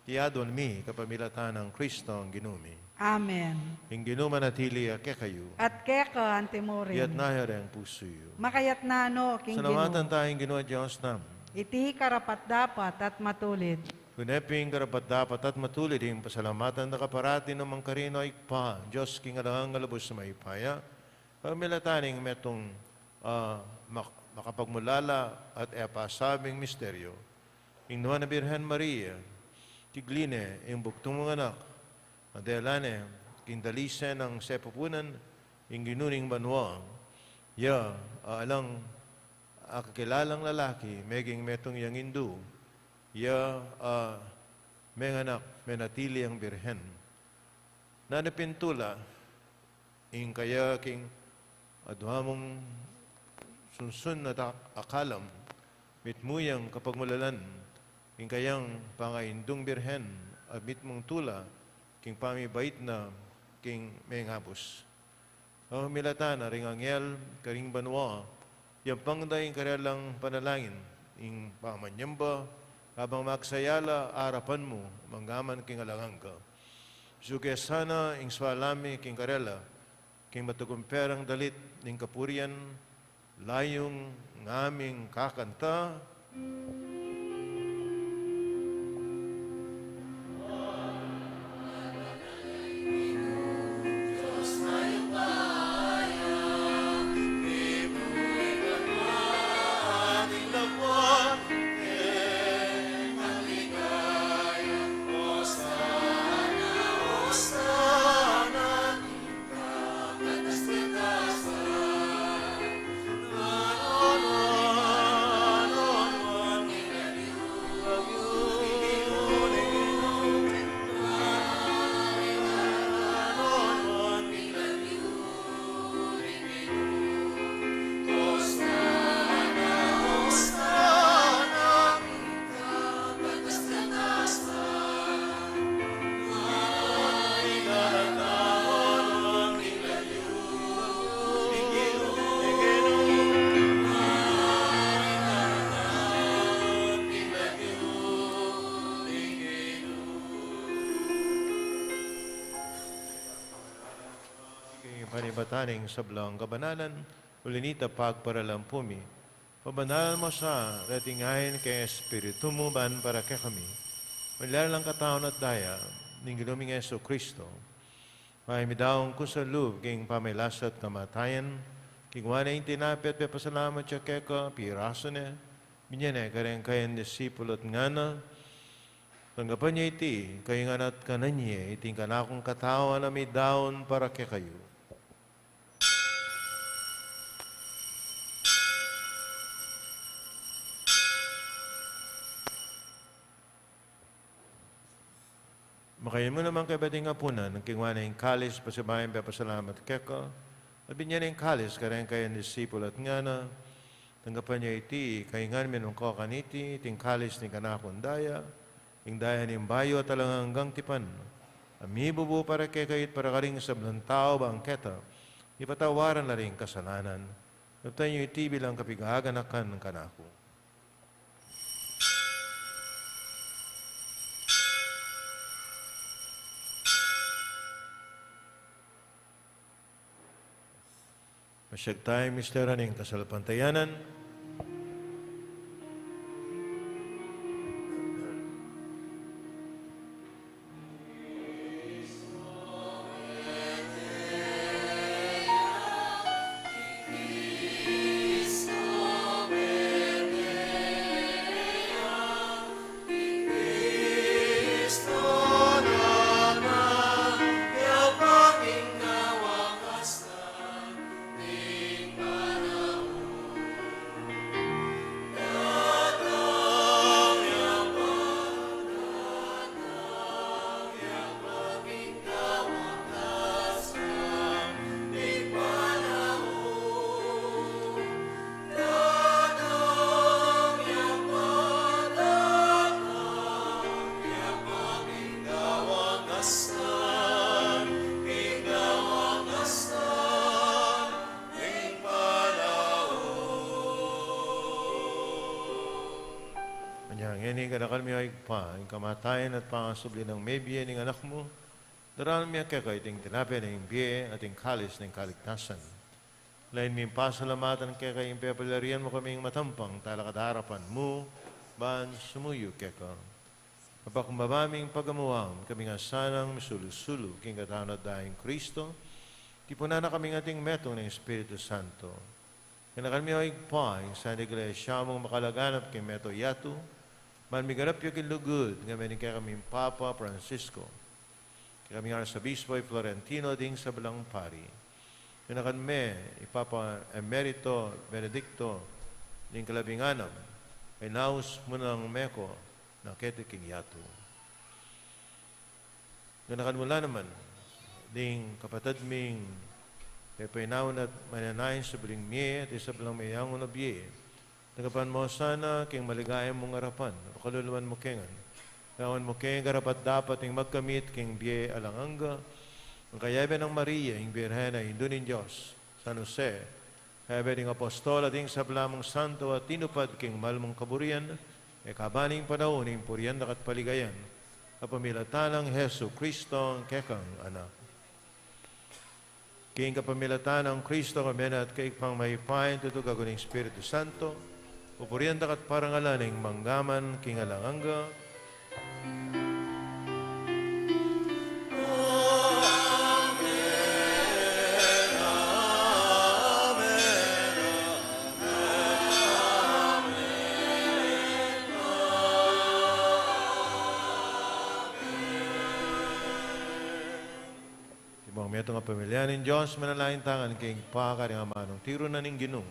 tiadon mi kapamilatan ng Kristo ang ginumi. Amen. Ing ginuman natili kaya kayo, At keka antimurin. iyat nahir ang pusoyo. Makayat na no, King Salamatan Gino. tayong ginawa Diyos nam. Iti karapat dapat at matulid. Kuneping karapat dapat at matulid yung pasalamatan na kaparati ng mga karino ay pa. Diyos king alangang galabos sa maipaya. Pagmilataning metong makapagmulala at epasabing misteryo. Inuwa na Birhen Maria, tigline, yung buktong mga anak, adelane, kindalisen ng sepupunan, yung ginuning banwa, alang kakilalang lalaki, meging metong yang indu, may anak, may natili ang birhen. Nanapintula, ing kaya king adhamong sunsun na akalam, mitmuyang kapag mulalan, ing kayang pangaindong birhen, at mitmong tula, king pamibait na, king may ngabos. Ang milata na ring angyel, karing banwa, yung pangdayang karelang panalangin, ing pamanyamba, habang magsayala, arapan mo, manggaman king alangang ka. Suge sana, ing swalami, king karela, king matugumperang dalit, ning kapurian, layong ngaming kakanta, panibataning sablang kabanalan, ulinita pagparalampumi. Pabanalan mo sa ratingahin kay Espiritu mo ban para kay kami. Malalang kataon at daya, ning ginuming Yeso Kristo. May midawang kusalub, king pamilasat kamatayan, king wana yung tinapit, pasalamat siya kay ka, piraso niya, binyan kareng kayan disipulot nga na, tanggapan niya iti, kayo nga nat kananya, iting kanakong katawa na may daon para kay kayo. Makayin mo naman kay Bading Apunan, ng kingwana yung kalis, pasibayan pa pasalamat keka, at binyan yung kalis, kareng kayo disipul at nga na, tanggapan niya iti, kaingan minong kakaniti, iting kalis ni kanakundaya, ing daya ni bayo at talang hanggang tipan, amibubu para kay kayit para karing sablang tao ba ang keta, ipatawaran na rin kasalanan, at tayo iti bilang kapigaganakan ng kanako. Masyag tayo, Mr. Aning kasalpantayanan. Kanyang ini kadakal mi ay pa, ang kamatayan at pangasubli ng may biye ng anak mo, daral mi kaya iting tinapi ng biye at ang kalis ng kaligtasan. Lain mi pasalamatan kaya kayong pepalarian mo kaming matampang talakadarapan mo, ban sumuyo kaya ka. Kapakumbabaming pagamuwang kami nga sanang misulu-sulu king katanod dahil Kristo, tipuna na kaming ating metong ng Espiritu Santo. Kanakan mi ay pa, ang sa iglesia mong makalaganap kay Meto Yatu, man migarap yung kilugod, nga menin kaya kaming Papa Francisco, kaya kami nga sa Bispoy Florentino ding sa Balang Pari. Kanakan me, Ipapa Emerito Benedicto, ding kalabinganam, ay naus mo ng meko, na kete king Yatu. Kanakan mula naman, ding kapatid ming pepainaw at mananayin sa biling miye at isa bilang mayang unabye. Nagapan mo sana king maligayang mong arapan. Napakaluluan mo kengan. Kawan mo keng garapat dapat ing magkamit king biye alanganga. Ang kayabe ng Maria, ing Birhena, Indo nin Diyos, San Jose, kayabe ng Apostol at ing sablamong santo at tinupad king malmong kaburian, e kabaning panahon ing purian at paligayan, kapamilatalang Heso Kristo ang kekang anak. King kapamilatan ng Kristo kami at kay pang mahipayin tutug ako ng Espiritu Santo, upurian dakat parangalan ng manggaman king alanganga, Ibang meto nga pamilya ng Diyos, manalain tangan king pakari nga manong tiro na ning ginong.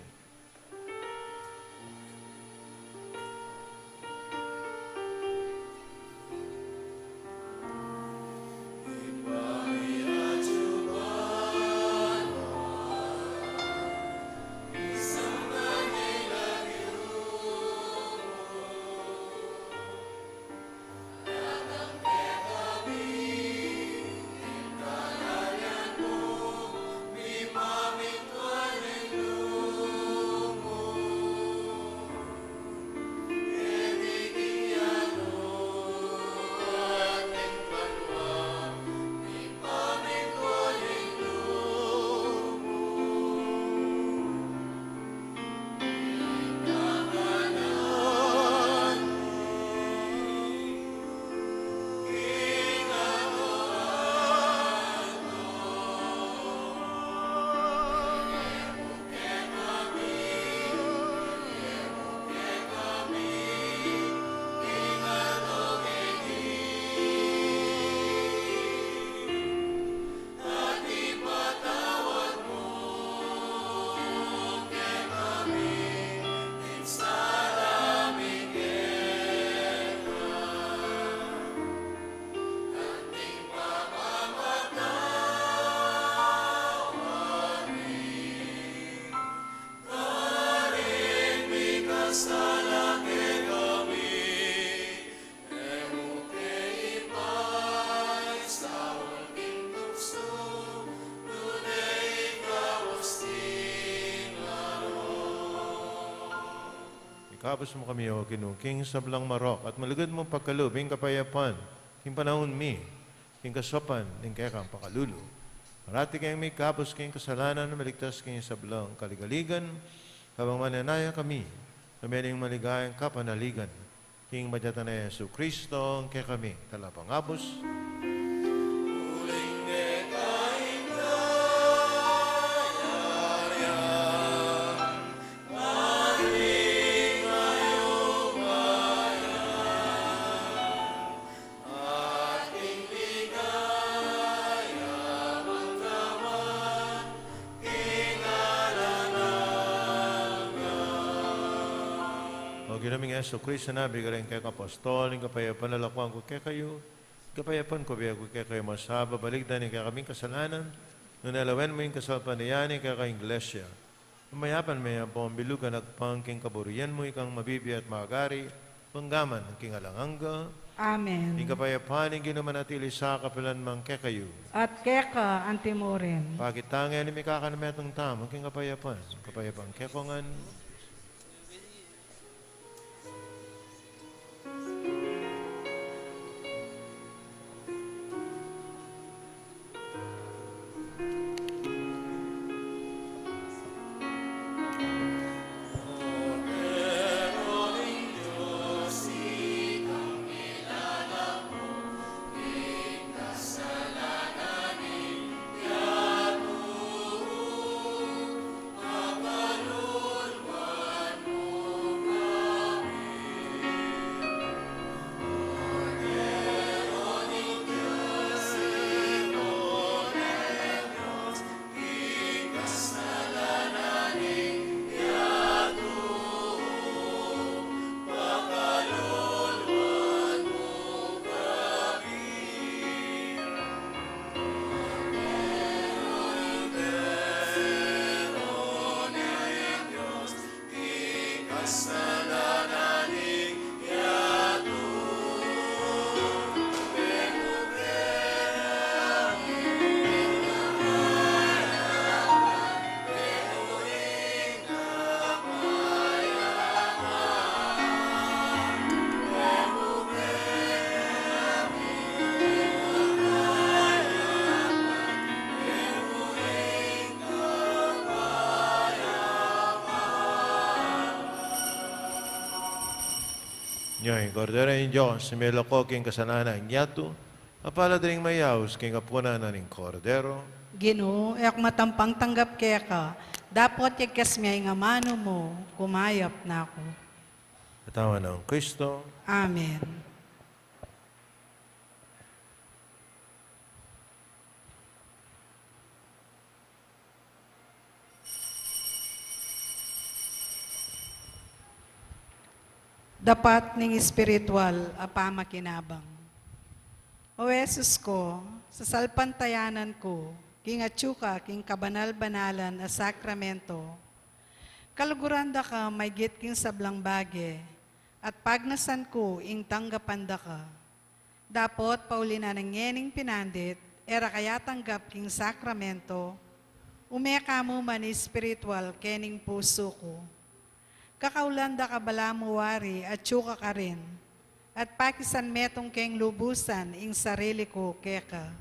Kapos mo kami o kinungking sa belang marok at malugod mo pagkalubing kapayapan, king panahon mi, king kasopan, ning kaya kang pakalulo. Marati kayong may kapos king kasalanan na maligtas king sa belang kaligaligan, habang mananaya kami, kami ning maligayang kapanaligan, king madyatan na Yesu Kristo, ang kaya kami, talapangabos, ginaming Yesu Kristo na bigay kay kapostol, ng kapayapan na lakwang ko kay kayo, kapayapan ko biya ko kay kayo masaba, baligdan ng kaming kasalanan, nung nalawan mo yung kasalpan niyan, kay kay iglesia. Umayapan may po ang bilugan at pangking kaburian mo, ikang mabibi at magari, panggaman ng king alanganga, Amen. ng kapayapan, ng ginumanatili sa kapilan mang kay kayo. At keka antimorin. Pakitangin ni may kakanametong tama, king kapayapan kekongan, Nyoy, Cordero ng Diyos, simelo ko king kasalanan nyatu, apala dring mayaws king kapuna na ning Cordero. Ginoo, ek matampang tanggap kaya ka. Dapat yakas miyay nga mano mo, kumayap na ako. Katawan ng Kristo, Amen. Dapat ning espiritual apama kinabang. O Jesus ko, sa salpantayanan ko, king atsuka, king kabanal-banalan a sakramento, kaluguranda ka may git king sablang bage, at pagnasan ko ing tanggapanda ka. Dapot paulina ng ngening pinandit, era kaya tanggap king sakramento, umeka mo man espiritual kening puso ko. Kakaulanda ka bala mo wari at tsuka ka rin, at pakisan metong keng lubusan ing sarili ko keka.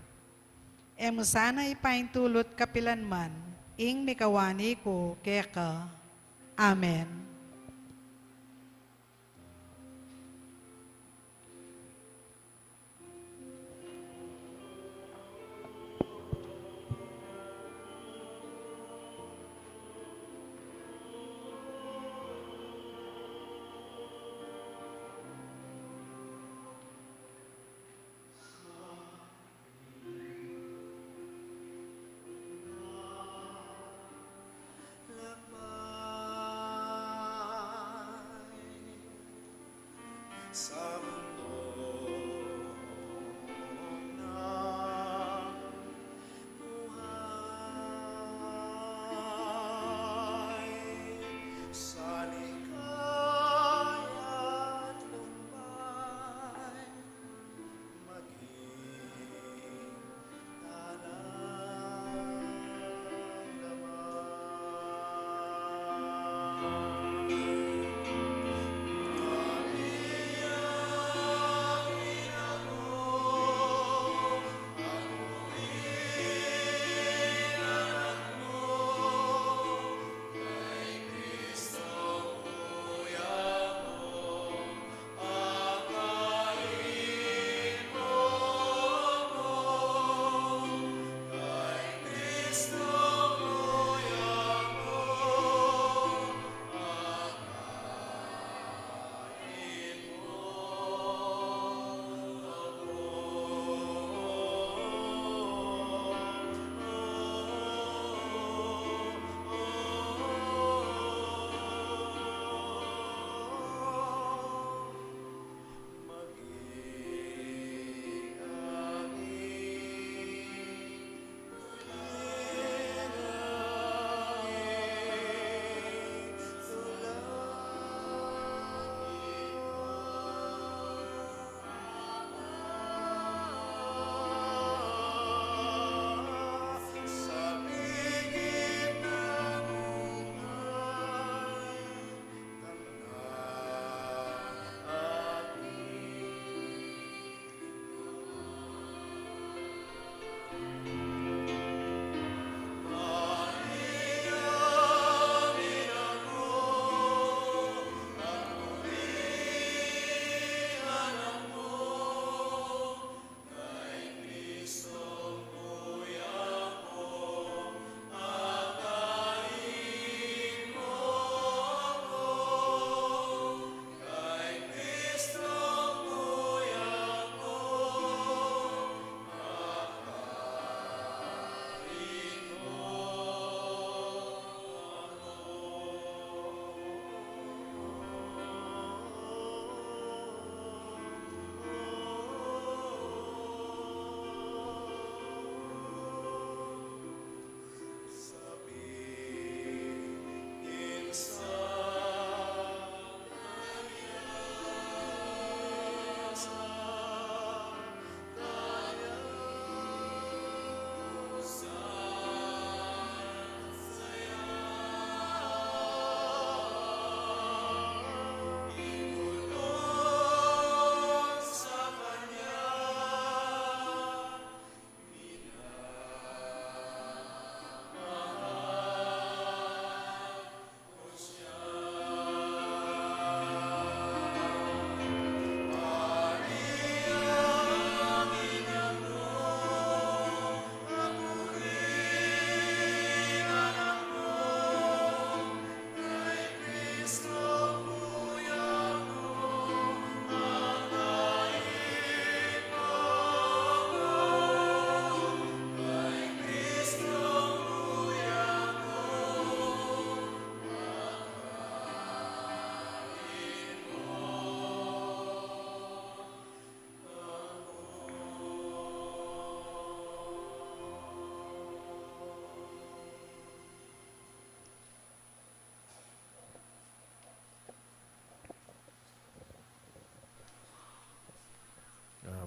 Emo sana ipaintulot kapilanman, ing mikawani ko keka. Amen. Sa mundo na buhay, sa likaya't lumbay, maging talang laman.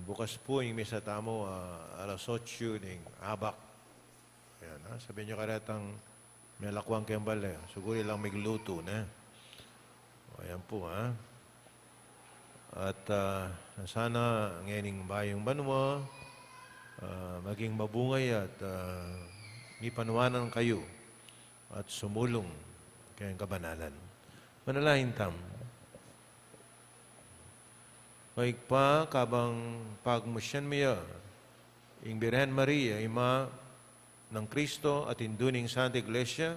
bukas po yung misa tamo alas 8 ng abak. Ayan, ha? Sabihin nyo karatang may lakwang kembal eh. Siguro lang may luto na. O, ayan po, ha? At sana ngayon bayong banwa, maging mabungay at may panuwanan kayo at sumulong kayong kabanalan. Manalahin tam. Baik pa, kabang pagmusyan miya, ing Birhen Maria, ima ng Kristo at induning Santa Iglesia,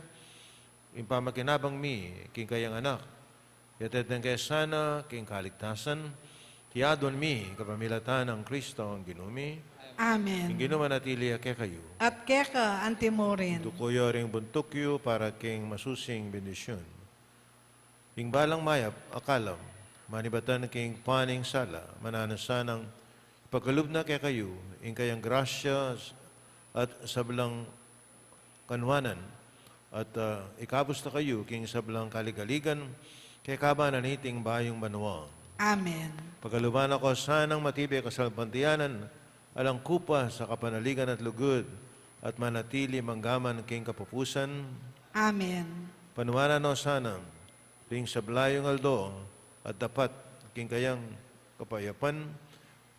ing pamakinabang mi, king kayang anak, yatet ng kaya sana, king kaligtasan, tiyadon mi, kapamilatan ng Kristo ang ginumi, Amen. ing ginumanatili kay kayo. At keka antimorin. Dukuyo ring buntukyo para king masusing bendisyon. Ing balang mayap, akalam, manibatan king paning sala, mananasan ng pagkalub na kay kayo, ing kayang grasya at sablang kanwanan, at ikabos na kayo, king sablang kaligaligan, kay kabanan iting bayong manuwa. Amen. Pagkaluban ako sanang matibay kasalpantiyanan, alang kupa sa kapanaligan at lugod, at manatili manggaman king kapupusan, Amen. panuwanan no sanang, ring sablayong aldo, at dapat king kayang kapayapan,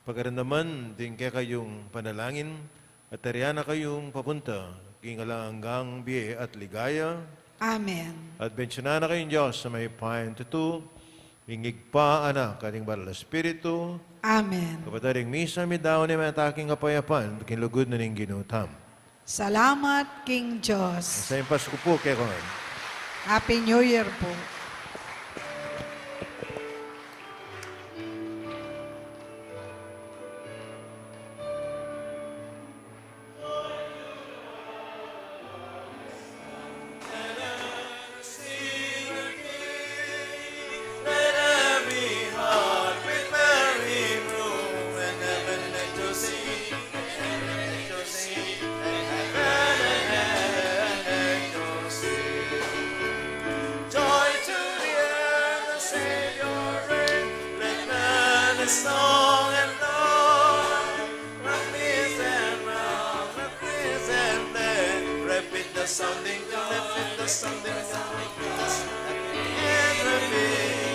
pagkarandaman din kaya kayong panalangin, at tariana kayong papunta, king alanggang biye at ligaya, Amen. at bensyonan na kayong Diyos sa may payan tutu, ingig pa anak, kating baral Espiritu, Amen. kapataring misa mi daw ni mataking kapayapan, kinlugod na ning ginutam. Salamat, King Diyos. Sa Pasko po, kaya ko Happy New Year po. Let every heart prepare him room and heaven let to see, let to see, and heaven let to see. Joy to the earth, the Savior reign. Let man a song and love. Rock this and rock, rock this and then repeat the sounding, repeat the sounding, and repeat.